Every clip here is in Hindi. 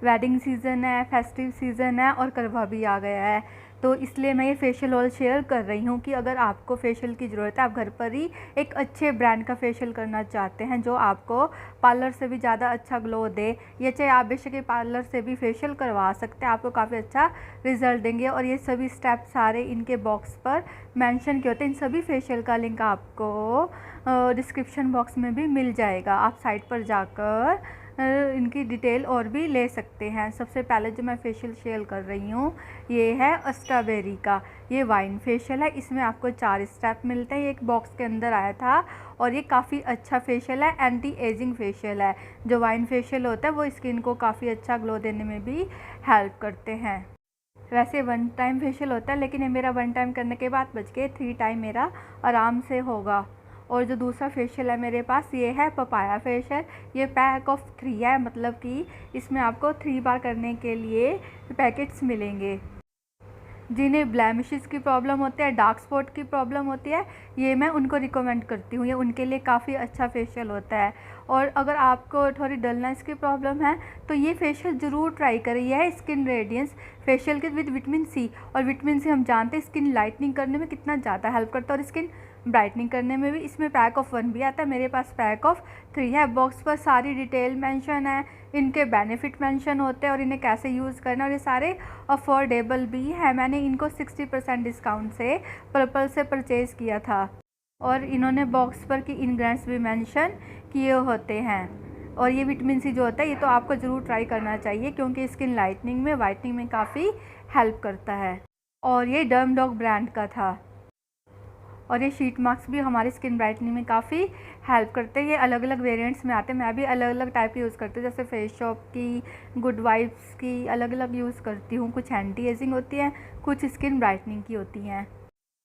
वेडिंग सीज़न है, फेस्टिव सीज़न है और करवा भी आ गया है, तो इसलिए मैं ये फेशियल ऑयल शेयर कर रही हूँ कि अगर आपको फेशियल की ज़रूरत है, आप घर पर ही एक अच्छे ब्रांड का फेशियल करना चाहते हैं जो आपको पार्लर से भी ज़्यादा अच्छा ग्लो दे, या चाहे आप बेशक पार्लर से भी फेशियल करवा सकते हैं, आपको काफ़ी अच्छा रिज़ल्ट देंगे। और ये सभी स्टेप सारे इनके बॉक्स पर मेंशन किए होते हैं। इन सभी फेशियल का लिंक आपको डिस्क्रिप्शन बॉक्स में भी मिल जाएगा, आप साइट पर जाकर इनकी डिटेल और भी ले सकते हैं। सबसे पहले जो मैं फेशियल शेयर कर रही हूँ ये है स्ट्रॉबेरी का, ये वाइन फेशियल है। इसमें आपको 4 स्टेप मिलते हैं, ये एक बॉक्स के अंदर आया था और ये काफ़ी अच्छा फेशियल है, एंटी एजिंग फेशियल है। जो वाइन फेशियल होता है वो स्किन को काफ़ी अच्छा ग्लो देने में भी हेल्प करते हैं। वैसे 1 टाइम फेशियल होता है, लेकिन ये मेरा 1 टाइम करने के बाद बच के 3 टाइम मेरा आराम से होगा। और जो दूसरा फेशियल है मेरे पास ये है पपाया फेशियल, ये पैक ऑफ 3 है, मतलब कि इसमें आपको 3 बार करने के लिए पैकेट्स मिलेंगे। जिन्हें ब्लैमिशेस की प्रॉब्लम होती है, डार्क स्पॉट की प्रॉब्लम होती है, ये मैं उनको रिकमेंड करती हूँ, ये उनके लिए काफ़ी अच्छा फेशियल होता है। और अगर आपको थोड़ी डलनेस की प्रॉब्लम है तो ये फेशियल ज़रूर ट्राई करें। यह है स्किन रेडियंस फेशियल के विद विटामिन सी, और विटामिन सी हम जानते हैं स्किन लाइटनिंग करने में कितना ज़्यादा हेल्प करता है और स्किन ब्राइटनिंग करने में भी। इसमें पैक ऑफ 1 भी आता है, मेरे पास पैक ऑफ 3 है। बॉक्स पर सारी डिटेल मेंशन है, इनके बेनिफिट मेंशन होते हैं और इन्हें कैसे यूज़ करना, और ये सारे अफोर्डेबल भी है। मैंने इनको 60% डिस्काउंट से पर्पल से परचेज़ किया था और इन्होंने बॉक्स पर की इंग्रेडिएंट्स भी मेंशन किए होते हैं। और ये विटामिन सी जो होता है ये तो आपको ज़रूर ट्राई करना चाहिए क्योंकि स्किन लाइटनिंग में, वाइटनिंग में काफ़ी हेल्प करता है। और ये डर्मडॉग ब्रांड का था और ये शीट मास्क भी हमारी स्किन ब्राइटनिंग में काफ़ी हेल्प करते हैं। ये अलग अलग वेरिएंट्स में आते हैं, मैं भी अलग अलग टाइप यूज़ करती हूँ, जैसे फेस शॉप की, गुड वाइब्स की, अलग अलग यूज़ करती हूँ। कुछ एंटी एजिंग होती हैं, कुछ स्किन ब्राइटनिंग की होती हैं।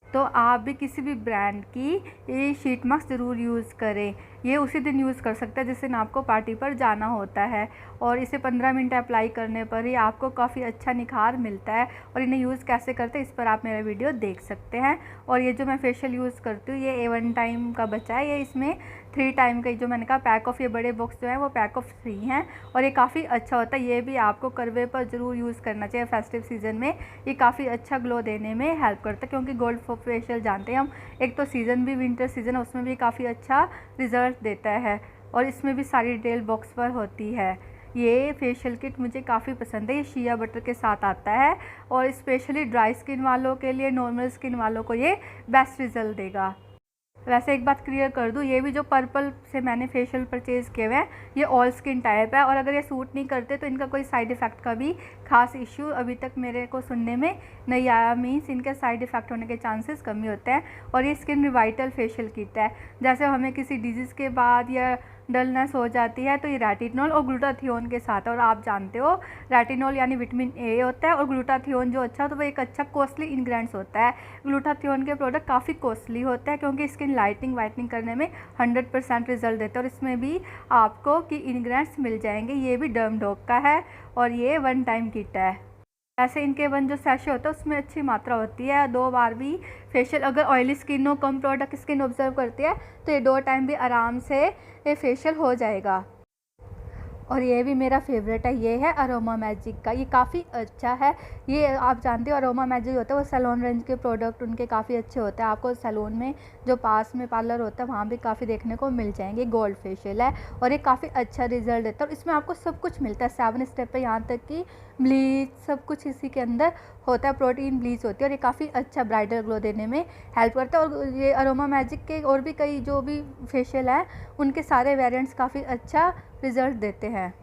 तो आप भी किसी भी ब्रांड की ये शीट मास्क ज़रूर यूज़ करें। ये उसी दिन यूज़ कर सकते हैं जिस दिन आपको पार्टी पर जाना होता है, और इसे 15 मिनट अप्लाई करने पर ही आपको काफ़ी अच्छा निखार मिलता है। और इन्हें यूज़ कैसे करते हैं इस पर आप मेरा वीडियो देख सकते हैं। और ये जो मैं फेशियल यूज़ करती हूँ ये 1 टाइम का बचा है, ये इसमें 3 टाइम का जो मैंने कहा पैक ऑफ, ये बड़े बॉक्स जो है वो पैक ऑफ 3 हैं और ये काफ़ी अच्छा होता है। ये भी आपको करवे पर ज़रूर यूज़ करना चाहिए फेस्टिव सीज़न में, ये काफ़ी अच्छा ग्लो देने में हेल्प करता है क्योंकि गोल्ड फेशियल जानते हैं हम, एक तो सीज़न भी विंटर सीज़न है उसमें भी काफ़ी अच्छा रिज़ल्ट देता है। और इसमें भी सारी डिटेल बॉक्स पर होती है। ये फेशियल किट मुझे काफ़ी पसंद है, ये शिया बटर के साथ आता है और स्पेशली ड्राई स्किन वालों के लिए, नॉर्मल स्किन वालों को ये बेस्ट रिज़ल्ट देगा। वैसे एक बात क्लियर कर दूँ, ये भी जो पर्पल से मैंने फेशियल परचेज़ किए हुए हैं ये ऑल स्किन टाइप है और अगर ये सूट नहीं करते तो इनका कोई साइड इफ़ेक्ट का भी खास इश्यू अभी तक मेरे को सुनने में नहीं आया, मीन्स इनके साइड इफ़ेक्ट होने के चांसेस कम ही होते हैं। और ये स्किन रिवाइटल फेशियल किट है, जैसे हमें किसी डिजीज़ के बाद या डलनेस हो जाती है तो ये रेटिनॉल और ग्लूटाथियोन के साथ है। और आप जानते हो रेटिनॉल यानी विटामिन ए होता है और ग्लूटाथियोन जो अच्छा तो वो एक अच्छा कॉस्टली इंग्रेडिएंट्स होता है। ग्लूटाथियोन के प्रोडक्ट काफ़ी कॉस्टली होते हैं क्योंकि स्किन लाइटनिंग वाइटनिंग करने में 100% रिजल्ट देते हैं। और इसमें भी आपको की इंग्रेडिएंट्स मिल जाएंगे। ये भी डर्मडॉग का है और ये 1 टाइम किट है। ऐसे इनके 1 जो सैशे होता है उसमें अच्छी मात्रा होती है, 2 बार भी फेशियल, अगर ऑयली स्किन हो, कम प्रोडक्ट स्किन ऑब्जर्व करती है तो ये 2 टाइम भी आराम से ये फेशियल हो जाएगा। और ये भी मेरा फेवरेट है, ये है अरोमा मैजिक का, ये काफ़ी अच्छा है। ये आप जानते हो अरोमा मैजिक होता है वो सैलून रेंज के प्रोडक्ट उनके काफ़ी अच्छे होते हैं, आपको सैलून में जो पास में पार्लर होता है वहाँ भी काफ़ी देखने को मिल जाएंगे। गोल्ड फेशियल है और ये काफ़ी अच्छा रिजल्ट देता है और इसमें आपको सब कुछ मिलता है 7 स्टेप पे, यहाँ तक कि ब्लीच सब कुछ इसी के अंदर होता है, प्रोटीन ब्लीच होती है और ये काफ़ी अच्छा ब्राइडल ग्लो देने में हेल्प करता है। और ये अरोमा मैजिक के और भी कई जो भी फेशियल है उनके सारे वेरिएंट्स काफ़ी अच्छा रिज़ल्ट देते हैं।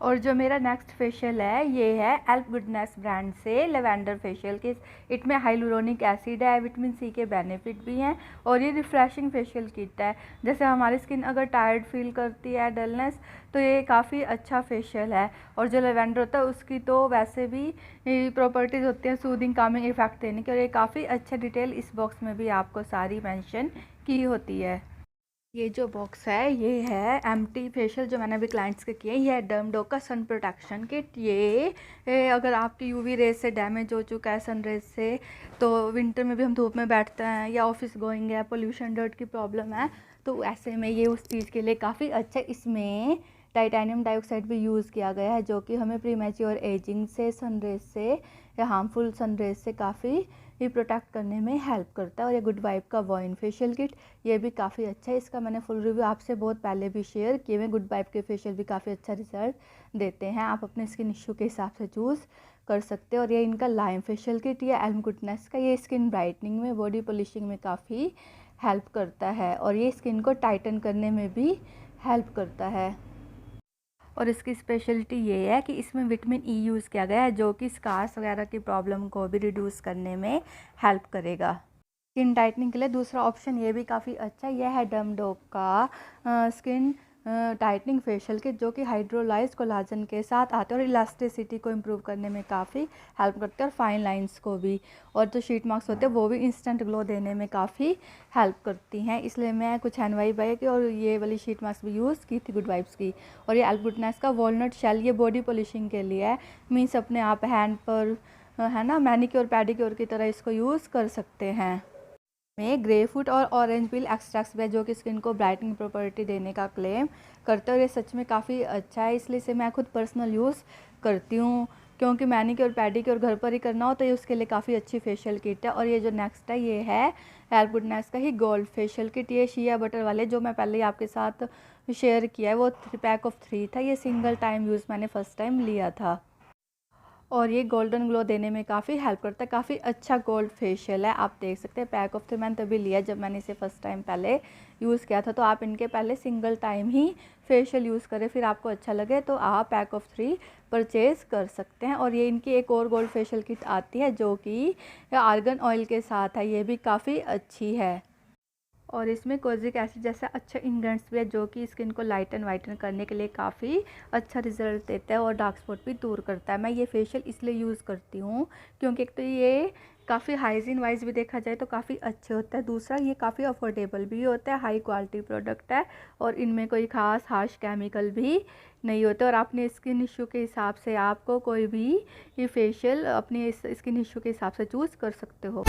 और जो मेरा नेक्स्ट फेशियल है ये है एल्फ गुडनेस ब्रांड से लेवेंडर फेशियल के, इसमें हाइलुरोनिक एसिड है, विटामिन सी के बेनिफिट भी हैं और ये रिफ़्रेशिंग फेशियल किट है। जैसे हमारी स्किन अगर टायर्ड फील करती है, डलनेस, तो ये काफ़ी अच्छा फेशियल है। और जो लेवेंडर होता है उसकी तो वैसे भी प्रॉपर्टीज़ होती हैं सूदिंग कामिंग इफेक्ट देने की, और ये काफ़ी अच्छा डिटेल इस बॉक्स में भी आपको सारी मेंशन की होती है। ये जो बॉक्स है ये है एम्प्टी फेशियल जो मैंने अभी क्लाइंट्स के किए, ये है डर्मडॉग का सन प्रोटेक्शन किट। ये अगर आपकी यूवी रेज से डैमेज हो चुका है सन रेज से, तो विंटर में भी हम धूप में बैठते हैं या ऑफिस गोइंग है, पोल्यूशन डर्ट की प्रॉब्लम है, तो ऐसे में ये उस चीज़ के लिए काफ़ी अच्छा। इसमें टाइटेनियम डाइऑक्साइड भी यूज़ किया गया है, जो कि हमें प्रीमैच्योर एजिंग से, सनरेज से या हार्मफुल सनरेज से काफ़ी ही प्रोटेक्ट करने में हेल्प करता है। और ये गुड वाइब का वॉइन फेशियल किट, ये भी काफ़ी अच्छा है। इसका मैंने फुल रिव्यू आपसे बहुत पहले भी शेयर किए हुए। गुड वाइब के फेशियल भी काफ़ी अच्छा रिजल्ट देते हैं, आप अपने स्किन इशू के हिसाब से चूज़ कर सकते हो। और ये इनका लाइम फेशियल किट या एल्म गुडनेस का, ये स्किन ब्राइटनिंग में, बॉडी पॉलिशिंग में काफ़ी हेल्प करता है और ये स्किन को टाइटन करने में भी हेल्प करता है। और इसकी स्पेशलिटी ये है कि इसमें विटामिन ई यूज़ किया गया है, जो कि स्कार्स वगैरह की प्रॉब्लम को भी रिड्यूस करने में हेल्प करेगा। स्किन टाइटनिंग के लिए दूसरा ऑप्शन ये भी काफ़ी अच्छा है, यह है डमडोक का स्किन टाइटनिंग फेशियल किट, जो कि हाइड्रोलाइज्ड कोलाजन के साथ आते हैं और इलास्टिसिटी को इम्प्रूव करने में काफ़ी हेल्प करते हैं और फाइन लाइंस को भी, और जो शीट मार्क्स होते हैं वो भी इंस्टेंट ग्लो देने में काफ़ी हेल्प करती हैं। इसलिए मैं कुछ NY बाय की और ये वाली शीट मार्क्स भी यूज़ की थी गुड वाइब्स की। और ये एल्म गुडनेस का वॉलनट शेल, ये बॉडी पॉलिशिंग के लिए है, मीन्स अपने आप हैंड पर है ना मैनिक्योर पैडिक्योर की तरह इसको यूज़ कर सकते हैं। में ग्रेपफ्रूट और ऑरेंज पील एक्सट्रैक्ट्स भी, जो कि स्किन को ब्राइटनिंग प्रॉपर्टी देने का क्लेम करते हैं और ये सच में काफ़ी अच्छा है। इसलिए इसे मैं खुद पर्सनल यूज़ करती हूँ, क्योंकि मैनिक्योर पैडिक्योर घर पर ही करना हो तो ये उसके लिए काफ़ी अच्छी फेशियल किट है। और ये जो नेक्स्ट है ये है एल्म गुडनेस का ही गोल्ड फेशियल किट, ये शिया बटर वाले जो मैं पहले ही आपके साथ शेयर किया है, वो 3 पैक ऑफ 3 था। ये सिंगल टाइम यूज़ मैंने फ़र्स्ट टाइम लिया था और ये गोल्डन ग्लो देने में काफ़ी हेल्प करता है। काफ़ी अच्छा गोल्ड फेशियल है, आप देख सकते हैं। पैक ऑफ 3 मैंने तभी लिया जब मैंने इसे फ़र्स्ट टाइम पहले यूज़ किया था, तो आप इनके पहले सिंगल टाइम ही फेशियल यूज़ करें, फिर आपको अच्छा लगे तो आप पैक ऑफ 3 परचेज़ कर सकते हैं। और ये इनकी एक और गोल्ड फेशियल किट आती है, जो कि आर्गन ऑयल के साथ है, ये भी काफ़ी अच्छी है। और इसमें कोजिक एसिड जैसा अच्छा इंग्रेडिएंट्स भी है, जो कि स्किन को लाइटन वाइटन करने के लिए काफ़ी अच्छा रिजल्ट देता है और डार्क स्पॉट भी दूर करता है। मैं ये फेशियल इसलिए यूज़ करती हूँ क्योंकि एक तो ये काफ़ी हाइजीन वाइज भी देखा जाए तो काफ़ी अच्छे होता है, दूसरा ये काफ़ी अफोर्डेबल भी होता है, हाई क्वालिटी प्रोडक्ट है और इनमें कोई ख़ास हार्श केमिकल भी नहीं होते। और अपने स्किन इशू के हिसाब से आपको कोई भी ये फेशियल अपने स्किन इशू के हिसाब से चूज़ कर सकते हो।